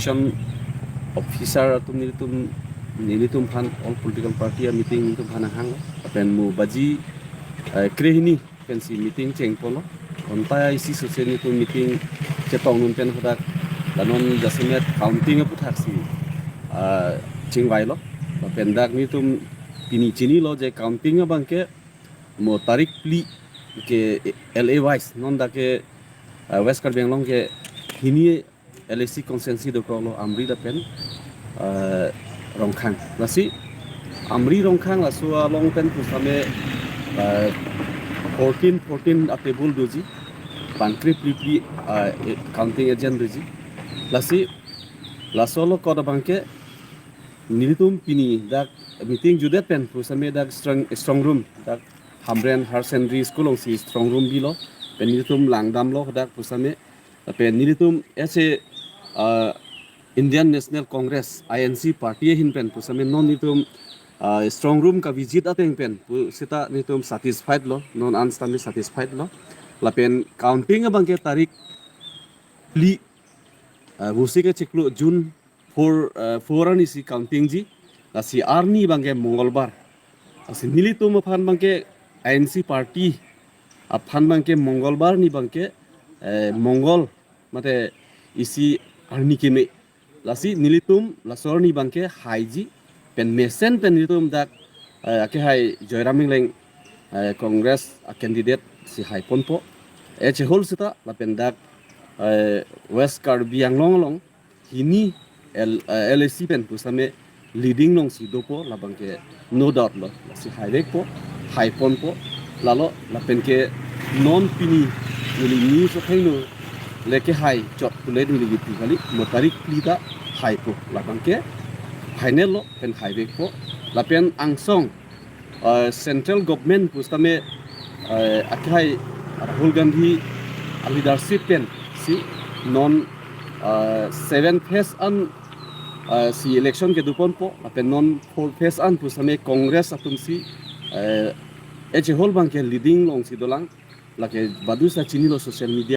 election officer atum nilitum phan all political party meeting tu phana hang pen mu baji krehini pen si meeting cheng polo onta isi social tu meeting chetong nun pen hodak danon jasemet counting apu thaksi chingwai lo pen dak ni tum pini chini lo je counting abangke mo tarik pli ke LA wise non da ke West Kar Benglong ke hini LAC consensi do ko lo amri da pen rongkhang lasi amri rongkhang la suwa long pen pusame 14 a table doji pankri pli counting agent doji lasi lasolo ko da bangke nilitum pini dak meeting judet pen pusame dak strong room dak Hamren Higher Secondary School ong si strong room bilo pen nilitum langdam lo dak pusame pen nilitum ese Indian National Congress INC party hin pen pusame non nilitum strong room ka visit ateng pen sita nilitum satisfied lo non unstanding satisfied lo la pen counting abangke tarik pli busike chiklu June 4 ani si counting ji la si arni bangke mongolbar asi nilitum phan bangke INC party aphan bangke mongolbar ni bangke mongol mate isi arni kime lasi nilitum lasor ni bangke haiji pen mesen pen nilitum dak ake hai joiraming leng congress candidate si hai ponpo che hol sita la pen dak West Kar Benglong long hini LAC pen pusame leading nong si dopo la bangke no doubt lo si hai lek po hai ponpo lalo la pen ke non pini ni so thainu leke hai chot kule du ligi kali motarik plida hai po la bangke final lo pen hai bek po la pen angsong central government pusame akai Rahul Gandhi leadership pen si non 7 phase an si election ke dupon po la pen non 4 phase an pusame congress atum si eche hol bangke leading long si dolang lake badu sa chini lo social media